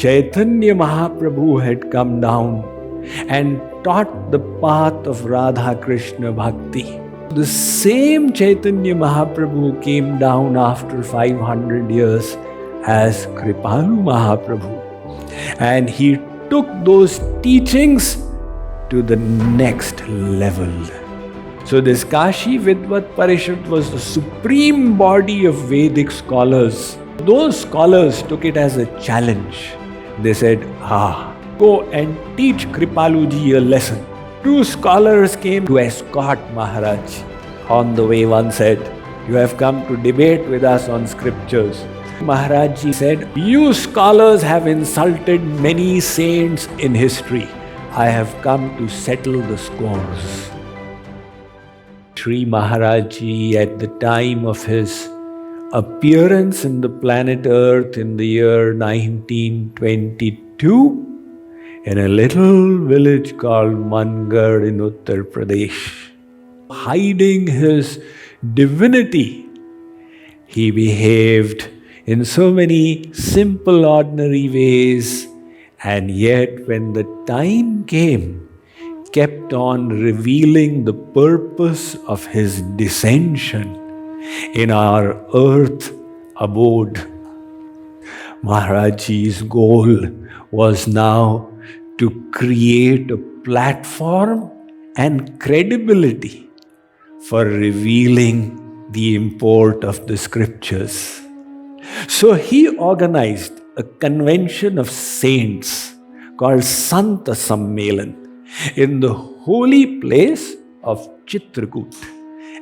Chaitanya Mahaprabhu had come down and taught the path of Radha Krishna Bhakti. The same Chaitanya Mahaprabhu came down after 500 years as Kripaluji Mahaprabhu, and he took those teachings to the next level. So this Kashi Vidvat Parishad was the supreme body of Vedic scholars. Those scholars took it as a challenge. They said, go and teach Kripaluji a lesson. Two scholars came to escort Maharaj. On the way, one said, you have come to debate with us on scriptures. Maharaj said, you scholars have insulted many saints in history. I have come to settle the scores. Sri Maharaj at the time of his appearance in the planet Earth in the year 1922, in a little village called Mangar in Uttar Pradesh, hiding his divinity, he behaved in so many simple, ordinary ways, and yet when the time came, kept on revealing the purpose of his descension in our earth abode. Maharajji's goal was now to create a platform and credibility for revealing the import of the scriptures. So he organized a convention of saints called Santa Sammelan in the holy place of Chitrakoot,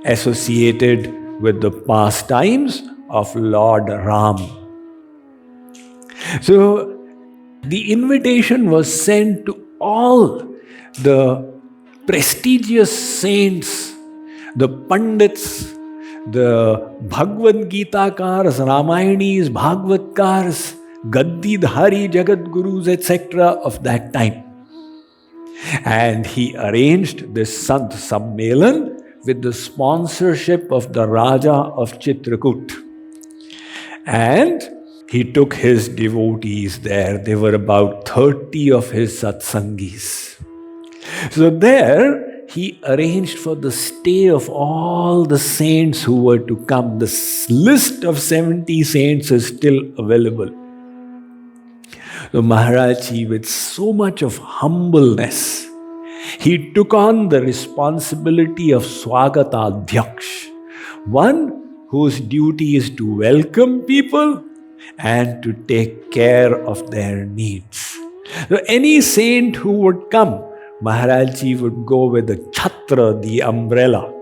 associated with the pastimes of Lord Ram. So the invitation was sent to all the prestigious saints, the Pandits, the Bhagavad Gita-kars, Ramayanis, Bhagavatkars, Gaddidhari, Jagadgurus, etc. of that time. And he arranged this Sant Sammelan with the sponsorship of the Raja of Chitrakoot. And he took his devotees there. There were about 30 of his satsangis. So there he arranged for the stay of all the saints who were to come. The list of 70 saints is still available. So Maharajji, with so much of humbleness, he took on the responsibility of Swagatadhyaksh, one whose duty is to welcome people and to take care of their needs. So any saint who would come, Maharajji would go with the chhatra, the umbrella,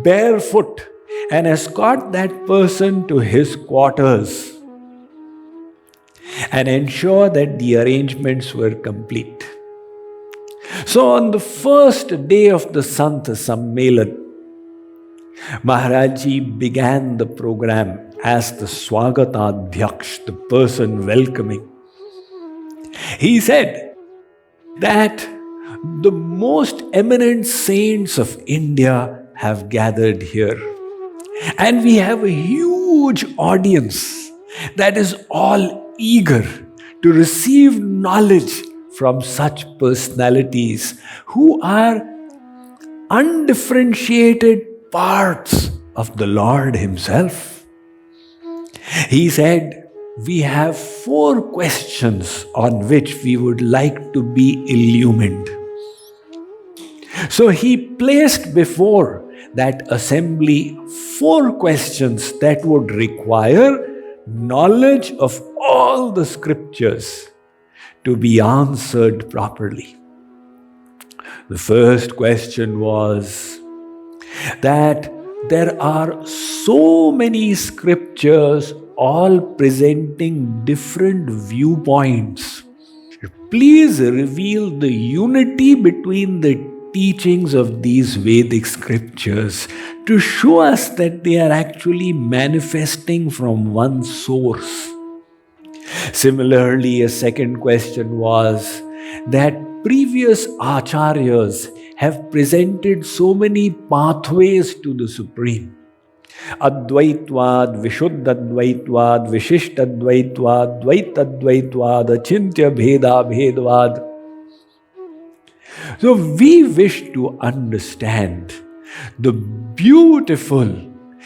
barefoot, and escort that person to his quarters and ensure that the arrangements were complete. So on the first day of the Sant Sammelan, Maharajji began the program as the Swagatadhyaksh, the person welcoming. He said that the most eminent saints of India have gathered here. And we have a huge audience that is all eager to receive knowledge from such personalities who are undifferentiated parts of the Lord Himself. He said, we have 4 questions on which we would like to be illumined. So he placed before that assembly 4 questions that would require knowledge of all the scriptures to be answered properly. The first question was that there are so many scriptures all presenting different viewpoints. Please reveal the unity between the teachings of these Vedic scriptures to show us that they are actually manifesting from one source. Similarly, a second question was that previous acharyas have presented so many pathways to the Supreme. Advaitvad, Vishuddhadvaitvad, Vishishtadvaitvad, Dvaitadvaitvad, Achintya Bheda Bhedvad. So we wish to understand the beautiful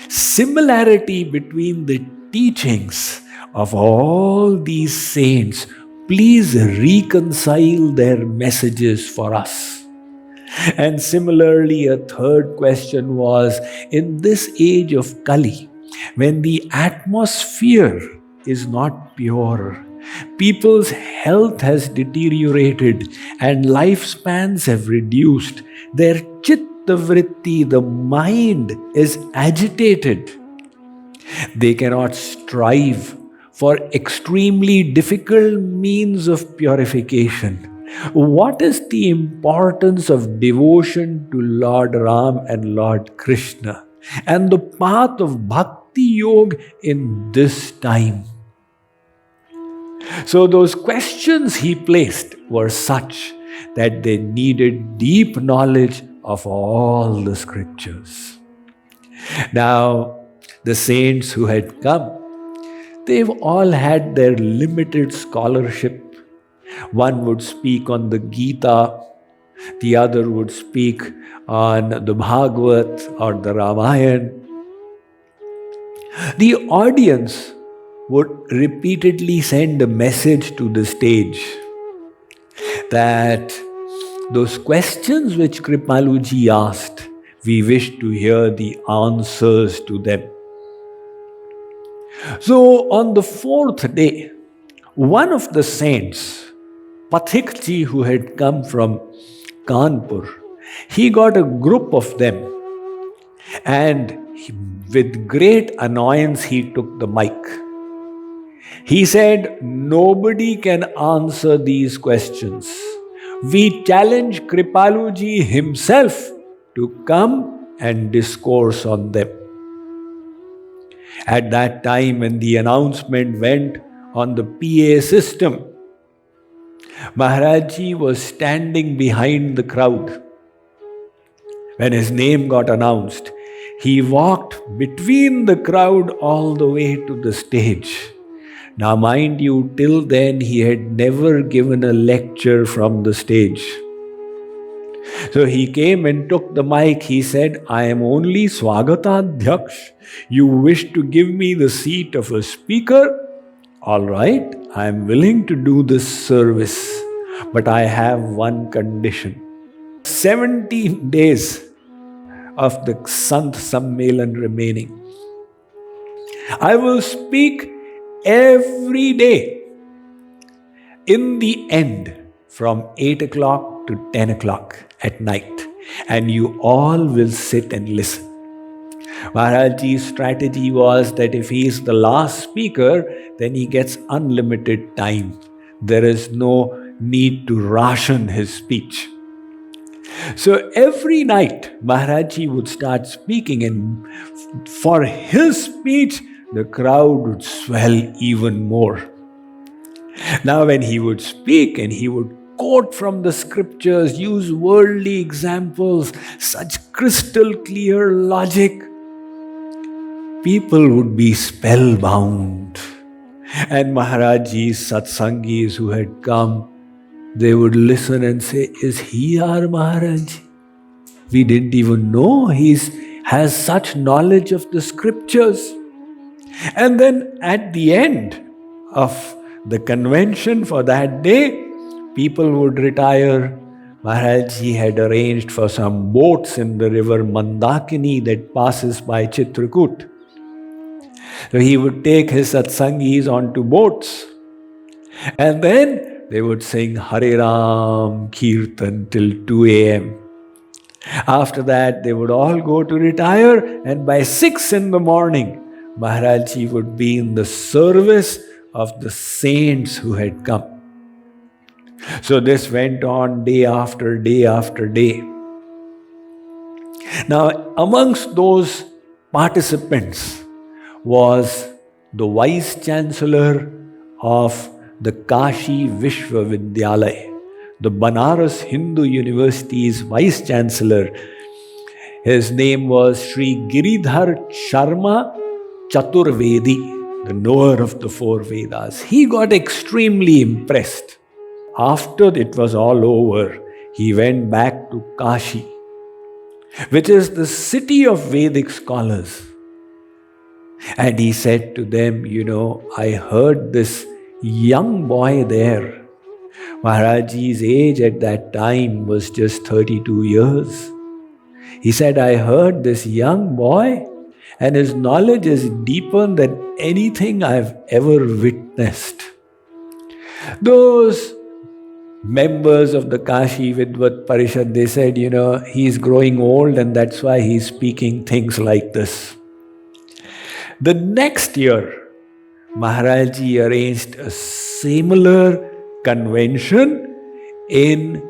similarity between the teachings of all these saints. Please reconcile their messages for us. And similarly, a third question was, in this age of Kali, when the atmosphere is not pure, people's health has deteriorated and lifespans have reduced, their chitta vritti, the mind, is agitated. They cannot strive for extremely difficult means of purification. What is the importance of devotion to Lord Ram and Lord Krishna and the path of Bhakti Yoga in this time? So those questions he placed were such that they needed deep knowledge of all the scriptures. Now, the saints who had come, they've all had their limited scholarship. One would speak on the Gita, the other would speak on the Bhagavad or the Ramayana. The audience would repeatedly send a message to the stage that those questions which Kripaluji asked, we wish to hear the answers to them. So on the fourth day, one of the saints, Pathikji, who had come from Kanpur, he got a group of them and with great annoyance he took the mic. He said, nobody can answer these questions. We challenge Kripaluji himself to come and discourse on them. At that time, when the announcement went on the PA system, Maharajji was standing behind the crowd. When his name got announced, he walked between the crowd all the way to the stage. Now, mind you, till then he had never given a lecture from the stage. So he came and took the mic. He said, I am only Swagatadhyaksh. You wish to give me the seat of a speaker? All right, I am willing to do this service. But I have one condition. 17 days of the Sant Sammelan remaining. I will speak every day in the end from 8 o'clock to 10 o'clock at night, and you all will sit and listen. Maharajji's strategy was that if he is the last speaker, then he gets unlimited time. There is no need to ration his speech. So every night, Maharajji would start speaking, and for his speech, the crowd would swell even more. Now, when he would speak and he would quote from the scriptures, use worldly examples, such crystal clear logic, people would be spellbound. And Maharajji's satsangis who had come, they would listen and say, is he our Maharaj? We didn't even know he has such knowledge of the scriptures. And then at the end of the convention for that day, people would retire. Maharajji had arranged for some boats in the river Mandakini that passes by Chitrakoot. So he would take his satsangis onto boats, and then they would sing Hare Ram Kirtan till 2 a.m. After that, they would all go to retire, and by 6 in the morning, Maharajji would be in the service of the saints who had come. So this went on day after day after day. Now, amongst those participants was the Vice Chancellor of the Kashi Vishwavidyalaya, the Banaras Hindu University's Vice Chancellor. His name was Sri Giridhar Sharma Chaturvedi, the knower of the four Vedas. He got extremely impressed. After it was all over, he went back to Kashi, which is the city of Vedic scholars. And he said to them, I heard this young boy there. Maharajji's age at that time was just 32 years. He said, I heard this young boy and his knowledge is deeper than anything I've ever witnessed. Those members of the Kashi Vidvat Parishad, they said, he's growing old and that's why he's speaking things like this. The next year, Maharajji arranged a similar convention in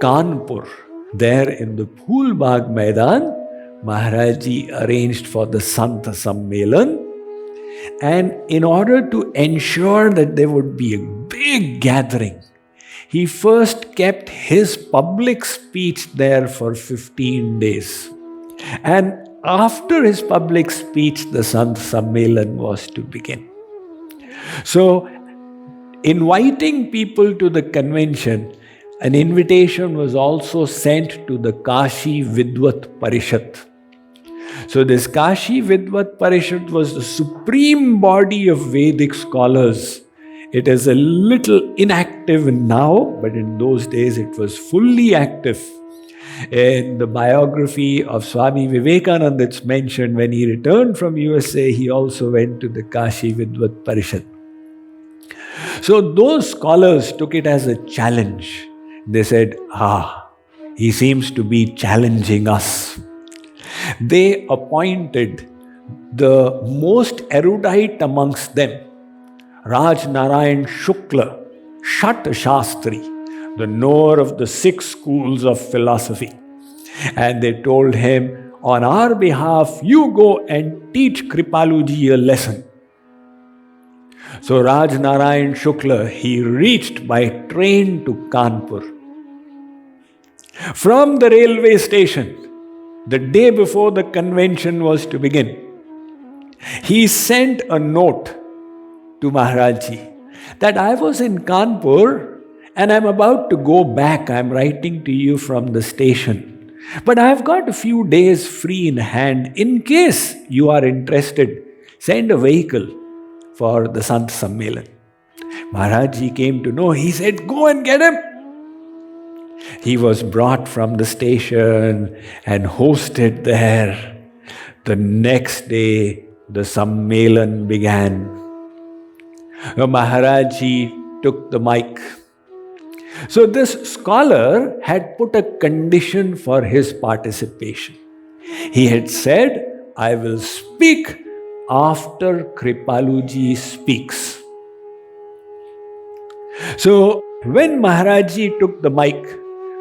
Kanpur. There in the Phoolbagh Maidan, Maharajji arranged for the Santa Sammelan. And in order to ensure that there would be a big gathering, he first kept his public speech there for 15 days. And after his public speech, the Santa Sammelan was to begin. So, inviting people to the convention, an invitation was also sent to the Kashi Vidvat Parishad. So this Kashi Vidvat Parishad was the supreme body of Vedic scholars. It is a little inactive now, but in those days it was fully active. In the biography of Swami Vivekananda, it's mentioned when he returned from USA, he also went to the Kashi Vidvat Parishad. So those scholars took it as a challenge. They said, he seems to be challenging us. They appointed the most erudite amongst them, Raj Narayan Shukla, Shat Shastri, the knower of the 6 schools of philosophy. And they told him, on our behalf, you go and teach Kripaluji a lesson. So Raj Narayan Shukla, he reached by train to Kanpur. From the railway station, the day before the convention was to begin, he sent a note to Maharajji that I was in Kanpur and I'm about to go back. I'm writing to you from the station. But I've got a few days free in hand. In case you are interested, send a vehicle for the Sant Sammelan. Maharajji came to know. He said, go and get him. He was brought from the station and hosted there. The next day, the Sammelan began. Maharajji took the mic. So this scholar had put a condition for his participation. He had said, I will speak after Kripaluji speaks. So when Maharajji took the mic,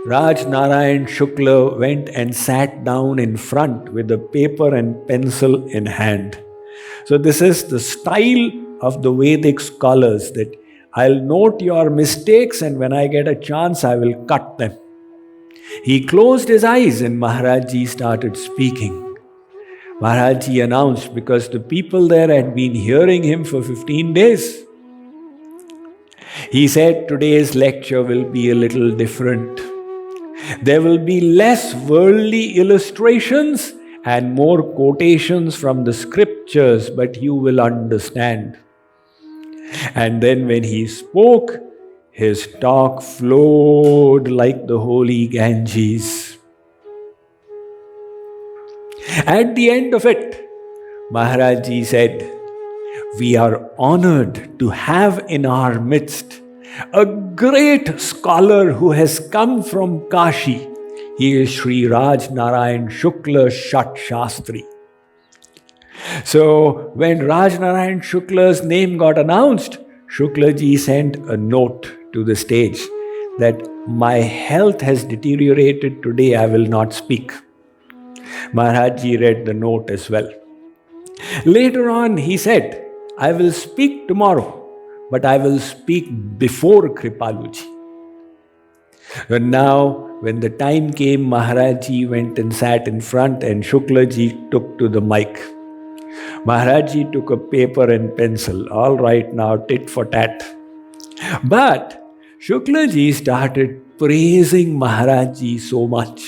Raj Narayan Shukla went and sat down in front with a paper and pencil in hand. So this is the style of the Vedic scholars, that I'll note your mistakes and when I get a chance, I will cut them. He closed his eyes and Maharajji started speaking. Maharajji announced, because the people there had been hearing him for 15 days. He said, today's lecture will be a little different. There will be less worldly illustrations and more quotations from the scriptures, but you will understand. And then when he spoke, his talk flowed like the holy Ganges. At the end of it, Maharajji said, we are honored to have in our midst a great scholar who has come from Kashi. He is Sri Raj Narayan Shukla Shat Shastri. So when Raj Narayan Shukla's name got announced, Shuklaji sent a note to the stage that my health has deteriorated today, I will not speak. Maharajji read the note as well. Later on he said, I will speak tomorrow, but I will speak before Kripaluji. But now, when the time came, Maharajji went and sat in front and Shuklaji took to the mic. Maharajji took a paper and pencil. All right, now tit for tat. But Shuklaji started praising Maharajji so much.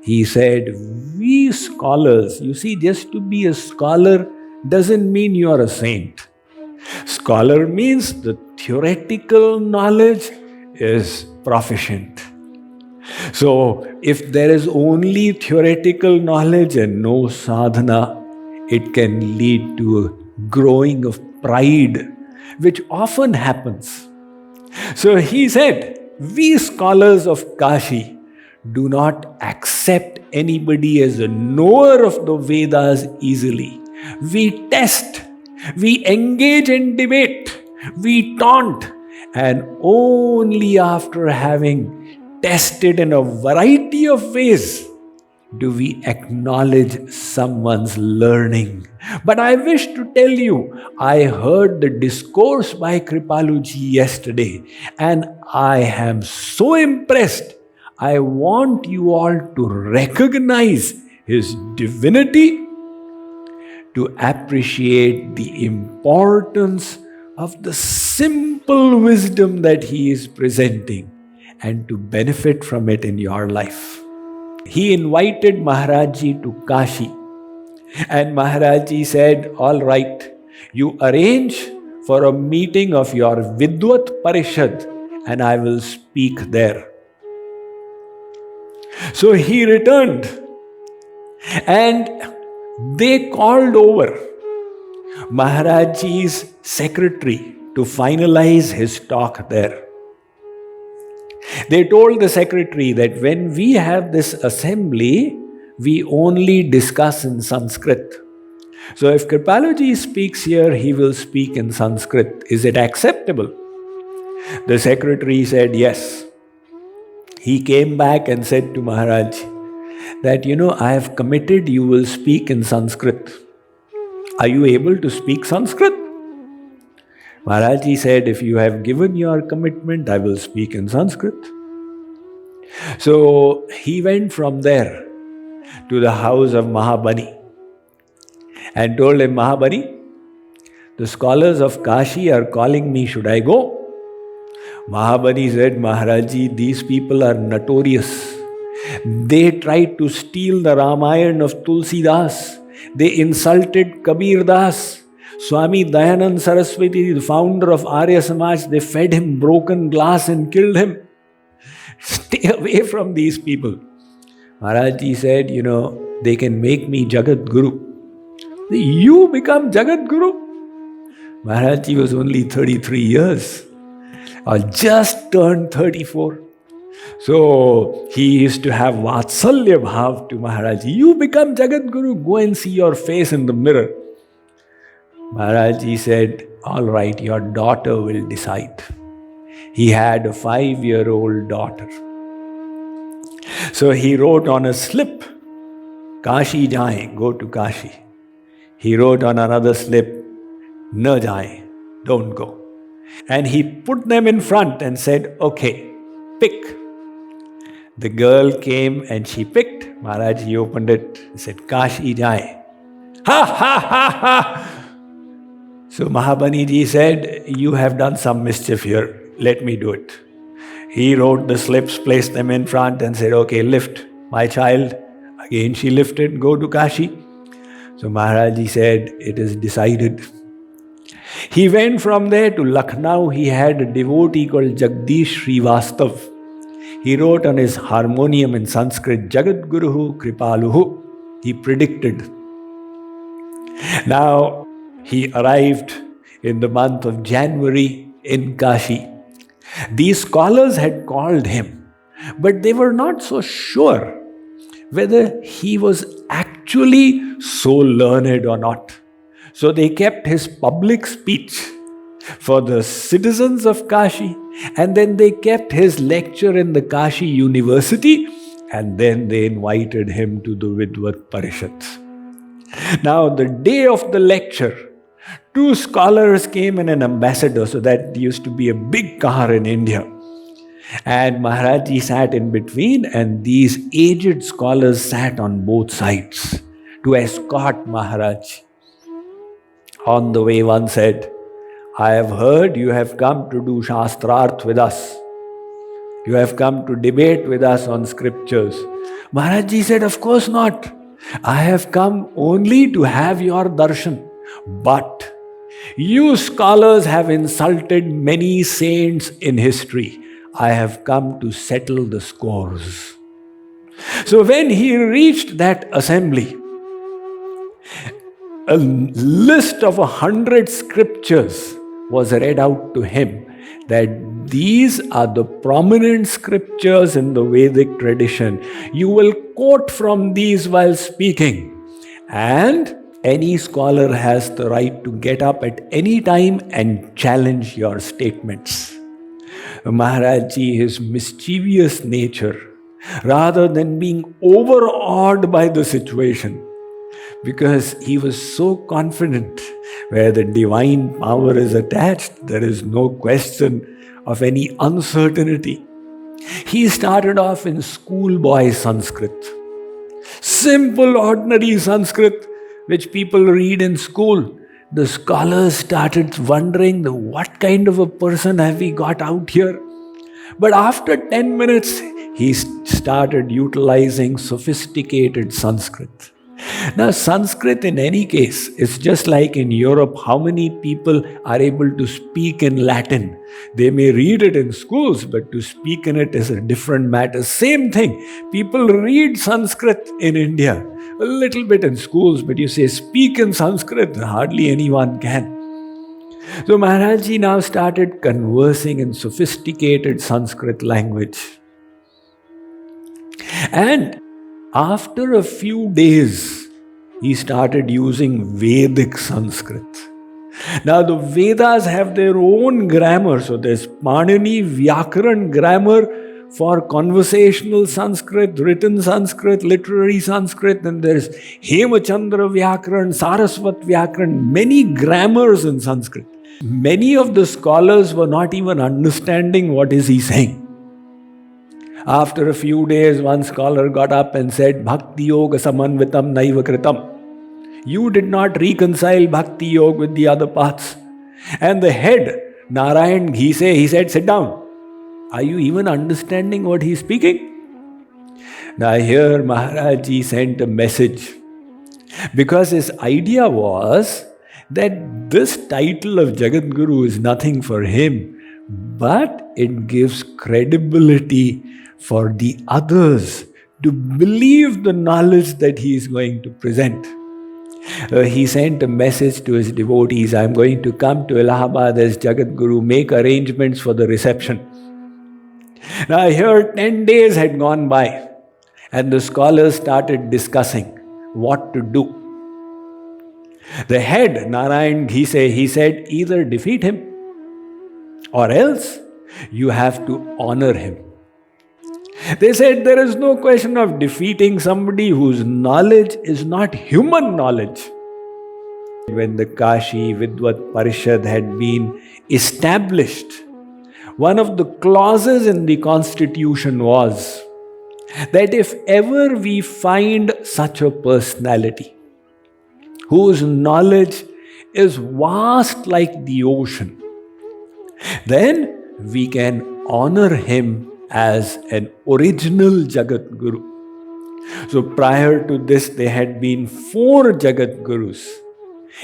He said, we scholars, you see, just to be a scholar doesn't mean you are a saint. Scholar means the theoretical knowledge is proficient. So, if there is only theoretical knowledge and no sadhana, it can lead to a growing of pride, which often happens. So he said, we scholars of Kashi do not accept anybody as a knower of the Vedas easily. We test, we engage in debate, we taunt, and only after having tested in a variety of ways do we acknowledge someone's learning. But I wish to tell you, I heard the discourse by Kripaluji yesterday and I am so impressed. I want you all to recognize his divinity, to appreciate the importance of the simple wisdom that he is presenting and to benefit from it in your life. He invited Maharajji to Kashi and Maharajji said, all right, you arrange for a meeting of your Vidvat Parishad and I will speak there. So he returned and they called over Maharajji's secretary to finalize his talk there. They told the secretary that when we have this assembly, we only discuss in Sanskrit. So if Kripaluji speaks here, he will speak in Sanskrit. Is it acceptable? The secretary said yes. He came back and said to Maharaj that, I have committed you will speak in Sanskrit. Are you able to speak Sanskrit? Maharajji said, if you have given your commitment, I will speak in Sanskrit. So he went from there to the house of Mahabani and told him, Mahabani, the scholars of Kashi are calling me, should I go? Mahabani said, Maharajji, these people are notorious. They tried to steal the Ramayana of Tulsidas. They insulted Kabir Das. Swami Dayanand Saraswati, the founder of Arya Samaj, they fed him broken glass and killed him. Stay away from these people. Maharajji said, they can make me Jagadguru. You become Jagadguru? Maharajji was only 33 years. Or just turned 34. So he used to have Vatsalya Bhav to Maharajji. You become Jagadguru, go and see your face in the mirror. Maharajji said, all right, your daughter will decide. He had a 5-year-old daughter. So he wrote on a slip, Kashi jaye, go to Kashi. He wrote on another slip, na jaye, don't go. And he put them in front and said, okay, pick. The girl came and she picked. Maharajji opened it and said, Kashi jaye. Ha ha ha ha! So Mahabani ji said, you have done some mischief here. Let me do it. He wrote the slips, placed them in front and said, okay, lift my child. Again she lifted, go to Kashi. So Maharajji said, it is decided. He went from there to Lucknow. He had a devotee called Jagdish Srivastav. He wrote on his harmonium in Sanskrit, Jagadguru Kripaluhu. He predicted. Now, he arrived in the month of January in Kashi. These scholars had called him, but they were not so sure whether he was actually so learned or not. So they kept his public speech for the citizens of Kashi, and then they kept his lecture in the Kashi University, and then they invited him to the Vidvat Parishads. Now, the day of the lecture, 2 scholars came and an ambassador, so that used to be a big car in India. And Maharajji sat in between, and these aged scholars sat on both sides to escort Maharaj. On the way, one said, I have heard you have come to do Shastrarth with us. You have come to debate with us on scriptures. Maharajji said, of course not. I have come only to have your darshan. But you scholars have insulted many saints in history. I have come to settle the scores. So when he reached that assembly, a list of 100 scriptures was read out to him, that these are the prominent scriptures in the Vedic tradition. You will quote from these while speaking. And any scholar has the right to get up at any time and challenge your statements. Maharajji, his mischievous nature, rather than being overawed by the situation, because he was so confident, where the divine power is attached, there is no question of any uncertainty. He started off in schoolboy Sanskrit. Simple, ordinary Sanskrit, which people read in school. The scholars started wondering, what kind of a person have we got out here? But after 10 minutes, he started utilizing sophisticated Sanskrit. Now, Sanskrit in any case, is just like in Europe, how many people are able to speak in Latin? They may read it in schools, but to speak in it is a different matter. Same thing. People read Sanskrit in India, a little bit in schools, but you say speak in Sanskrit, hardly anyone can. So Maharajji now started conversing in sophisticated Sanskrit language. And after a few days, he started using Vedic Sanskrit. Now the Vedas have their own grammar. So there's Panini Vyakaran grammar for conversational Sanskrit, written Sanskrit, literary Sanskrit, and there's Hemachandra Vyakaran, Saraswat Vyakaran, many grammars in Sanskrit. Many of the scholars were not even understanding what is he saying. After a few days, one scholar got up and said, Bhakti Yoga Samanvitam Naiva Kritam. You did not reconcile Bhakti Yoga with the other paths. And the head, Narayan Ghise, he said, sit down. Are you even understanding what he is speaking? Now here Maharajji sent a message. Because his idea was that this title of Jagadguru is nothing for him, but it gives credibility for the others to believe the knowledge that he is going to present. He sent a message to his devotees, I am going to come to Allahabad as Jagadguru, make arrangements for the reception. Now here 10 days had gone by and the scholars started discussing what to do. The head, Narayan Ghise, he said, either defeat him or else you have to honor him. They said there is no question of defeating somebody whose knowledge is not human knowledge. When the Kashi Vidvat Parishad had been established, one of the clauses in the constitution was that if ever we find such a personality whose knowledge is vast like the ocean, then we can honor him as an original Jagadguru. So prior to this, there had been 4 Jagadgurus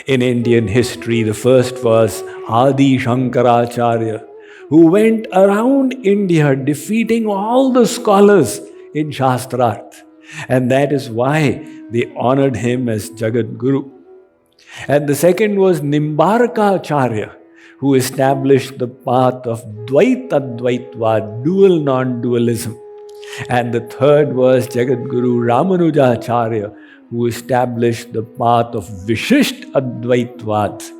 in Indian history. The first was Adi Shankaracharya, who went around India defeating all the scholars in Shastrarth. And that is why they honored him as Jagadguru. And the second was Nimbarkacharya, who established the path of Dvaita-Dvaitva, dual non-dualism. And the third was Jagadguru Ramanujacharya, who established the path of Vishisht Advaitvad,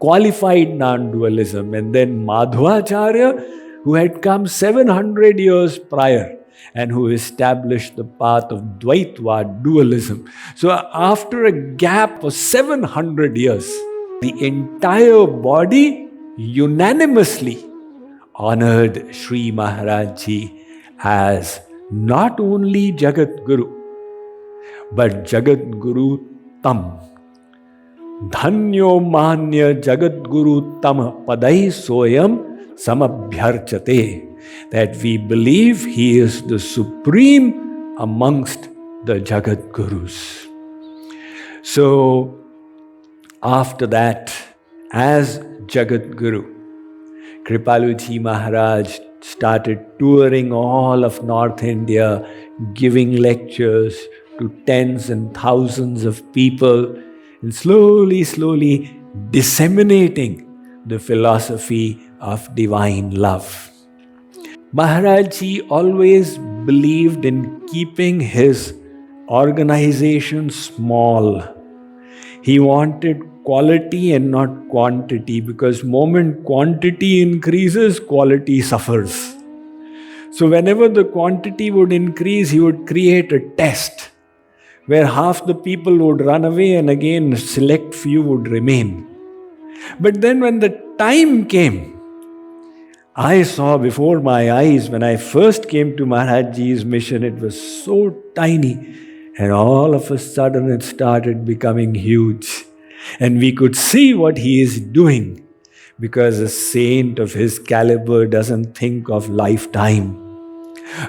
qualified non-dualism. And then Madhvacharya, who had come 700 years prior and who established the path of Dvaitva, dualism. So after a gap of 700 years, the entire body unanimously honored Sri Maharaj Ji as not only Jagadguru, but Jagadguru Tam. Dhanyo manya Jagadguru Tam padai soyam samabhyarchate. That we believe he is the supreme amongst the Jagadgurus. So, after that, as Jagadguru, Kripaluji Maharaj started touring all of North India, giving lectures to tens and thousands of people, and slowly disseminating the philosophy of divine love. Maharaj Ji always believed in keeping his organization small. He wanted quality and not quantity, because moment quantity increases, quality suffers. So whenever the quantity would increase, he would create a test where half the people would run away and again a select few would remain. But then when the time came, I saw before my eyes, when I first came to Maharaj Ji's mission, it was so tiny, and all of a sudden it started becoming huge. And we could see what he is doing, because a saint of his caliber doesn't think of lifetime.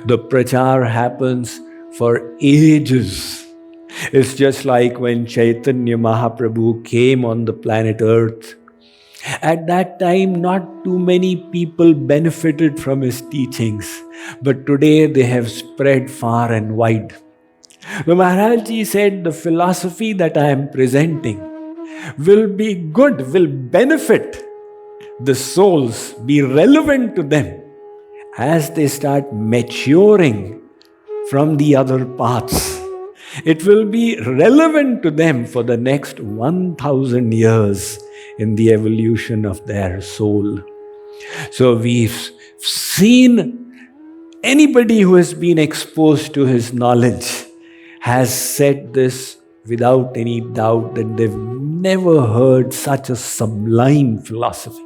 The prachar happens for ages. It's just like when Chaitanya Mahaprabhu came on the planet Earth. At that time, not too many people benefited from his teachings, but today they have spread far and wide. The Maharaj Ji said, the philosophy that I am presenting will be good, will benefit the souls, be relevant to them as they start maturing from the other paths. It will be relevant to them for the next 1,000 years in the evolution of their soul. So we've seen anybody who has been exposed to his knowledge has said this without any doubt, that they've never heard such a sublime philosophy.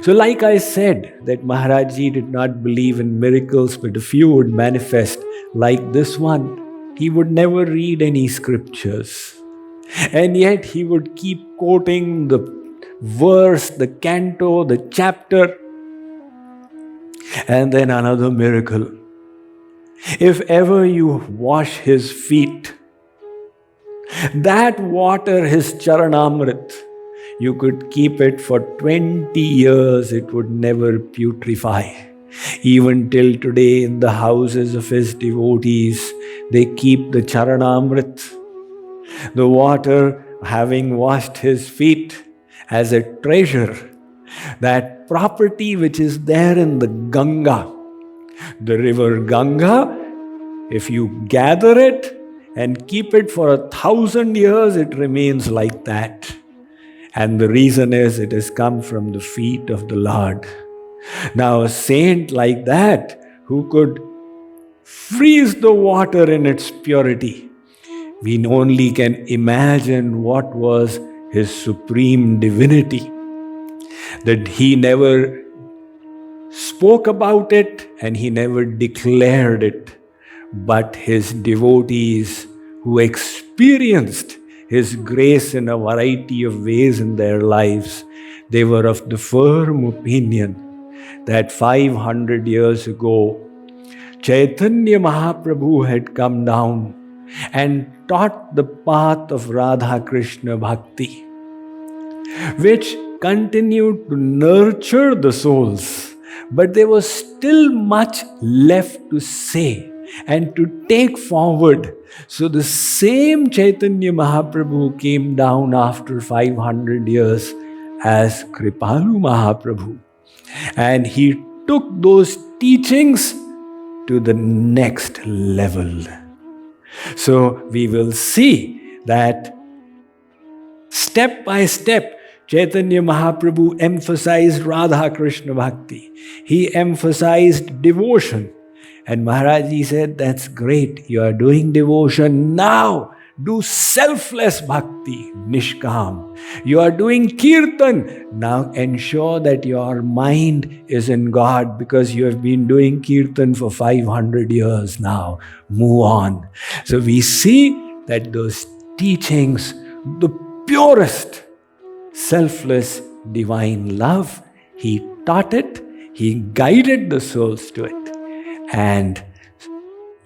So like I said, that Maharaj Ji did not believe in miracles, but a few would manifest like this one. He would never read any scriptures. And yet he would keep quoting the verse, the canto, the chapter, and then another miracle. If ever you wash his feet, that water, his charanamrit, you could keep it for 20 years, it would never putrefy. Even till today, in the houses of his devotees, they keep the charanamrit, the water having washed his feet, as a treasure. That property which is there in the Ganga, the river Ganga, if you gather it and keep it for 1,000 years, it remains like that. And the reason is, it has come from the feet of the Lord. Now, a saint like that, who could freeze the water in its purity, we only can imagine what was his supreme divinity. That he never spoke about it and he never declared it, but his devotees who experienced his grace in a variety of ways in their lives, they were of the firm opinion that 500 years ago, Chaitanya Mahaprabhu had come down and taught the path of Radha Krishna Bhakti, which continued to nurture the souls, but there was still much left to say and to take forward. So the same Chaitanya Mahaprabhu came down after 500 years as Kripalu Mahaprabhu, and he took those teachings to the next level. So we will see that step by step, Chaitanya Mahaprabhu emphasized Radha Krishna Bhakti. He emphasized devotion. And Maharaj Ji said, that's great, you are doing devotion. Now do selfless bhakti, nishkam. You are doing kirtan. Now ensure that your mind is in God, because you have been doing kirtan for 500 years now. Move on. So we see that those teachings, the purest, selfless, divine love, he taught it, he guided the souls to it. And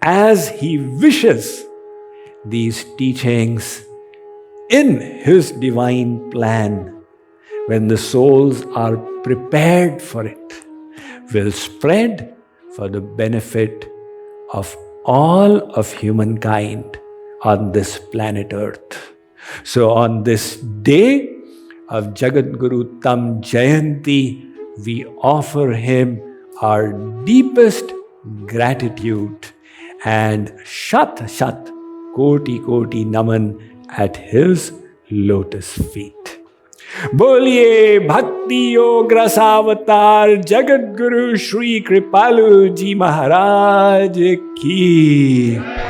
as he wishes, these teachings in his divine plan, when the souls are prepared for it, will spread for the benefit of all of humankind on this planet Earth. So on this day of Jagadguruttam Jayanti, we offer him our deepest gratitude and shat koti naman at his lotus feet. Boliye Bhakti Yoga Rasavatar Jagadguru Shri Kripaluji Maharaj ki.